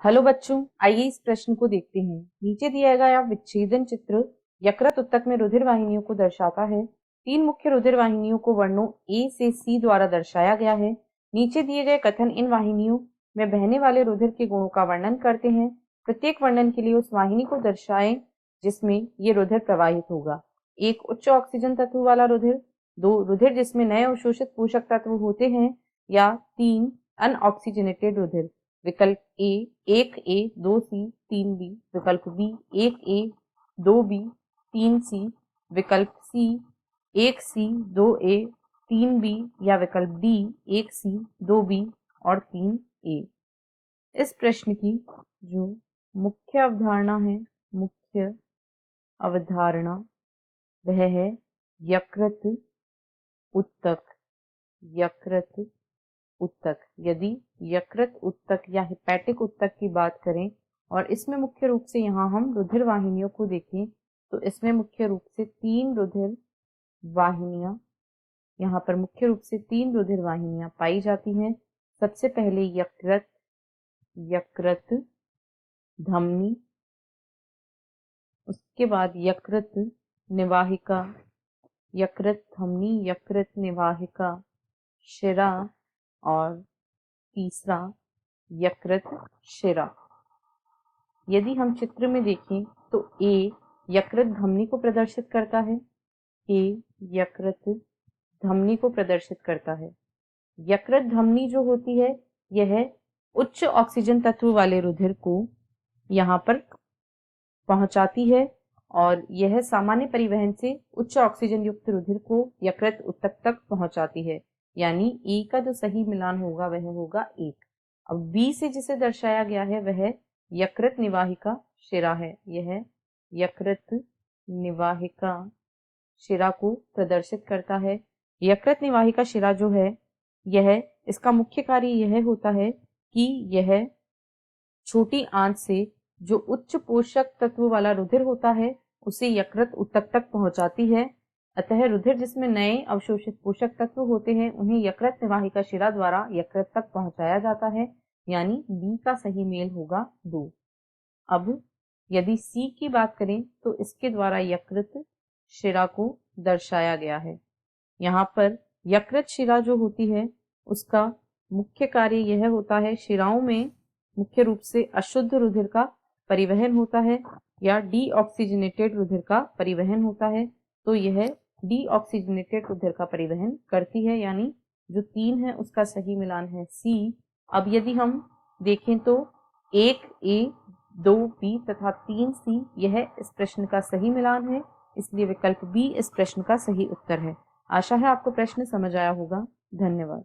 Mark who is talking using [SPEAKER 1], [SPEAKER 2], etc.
[SPEAKER 1] Hello बच्चों, आइए इस प्रश्न को देखते हैं। नीचे दिया गया विच्छेदन चित्र यकृत उत्तक में रुधिर वाहिनियों को दर्शाता है। 3 मुख्य रुधिर वाहिनियों को वर्णों ए से सी द्वारा दर्शाया गया है। नीचे दिए गए कथन इन वाहिनियों में बहने वाले रुधिर के गुणों का वर्णन करते हैं। प्रत्येक वर्णन के लिए उस वाहिनी को दर्शाएं जिसमें ये रुधिर प्रवाहित होगा। 1 उच्च ऑक्सीजन तत्व वाला रुधिर, 2 रुधिर जिसमें नए अवशोषित पोषक तत्व होते हैं, या 3 अनऑक्सीजनेटेड रुधिर। विकल्प ए 1A 2C 3B, विकल्प बी 1A 2B 3C, विकल्प सी 1C 2A 3B, या विकल्प डी 1C 2B और 3A। इस प्रश्न की जो मुख्य अवधारणा है, मुख्य अवधारणा वह है यकृत उत्तक। यकृत उत्तक, यदि यकृत उत्तक या हेपेटिक उत्तक की बात करें और इसमें मुख्य रूप से यहाँ हम रुधिर वाहिनियों को देखें तो इसमें मुख्य रूप से 3 रुधिर वाहिनियां, यहाँ पर मुख्य रूप से 3 रुधिर वाहिनियां पाई जाती हैं। सबसे पहले यकृत धमनी, उसके बाद यकृत निवाहिका, यकृत धमनी, यकृत निवाहिका शिरा, और तीसरा यकृत शिरा। यदि हम चित्र में देखें तो ए यकृत धमनी को प्रदर्शित करता है। ए यकृत धमनी को प्रदर्शित करता है। यकृत धमनी जो होती है यह उच्च ऑक्सीजन तत्व वाले रुधिर को यहाँ पर पहुंचाती है और यह सामान्य परिवहन से उच्च ऑक्सीजन युक्त रुधिर को यकृत उत्तक तक पहुंचाती है। यानी ए का जो सही मिलान होगा वह होगा 1। अब बी से जिसे दर्शाया गया है वह यकृत निवाहिका शिरा है। यह यकृत निवाहिका शिरा को प्रदर्शित करता है। यकृत निवाहिका शिरा जो है यह, इसका मुख्य कार्य यह होता है कि यह छोटी आंत से जो उच्च पोषक तत्व वाला रुधिर होता है उसे यकृत उत्तक तक पहुंचाती है। अतः रुधिर जिसमें नए अवशोषित पोषक तत्व होते हैं उन्हें यकृत निवाहिका शिरा द्वारा यकृत तक पहुंचाया जाता है। यानी बी का सही मेल होगा 2। अब यदि सी की बात करें तो इसके द्वारा यकृत शिरा को दर्शाया गया है। यहाँ पर यकृत शिरा जो होती है उसका मुख्य कार्य यह होता है, शिराओं में मुख्य रूप से अशुद्ध रुधिर का परिवहन होता है या डीऑक्सीजनेटेड रुधिर का परिवहन होता है। तो यह डीऑक्सीजनेटेड रुधिर का परिवहन करती है, यानी जो 3 है उसका सही मिलान है सी। अब यदि हम देखें तो 1A 2B तथा 3C यह इस प्रश्न का सही मिलान है, इसलिए विकल्प बी इस प्रश्न का सही उत्तर है। आशा है आपको प्रश्न समझ आया होगा। धन्यवाद।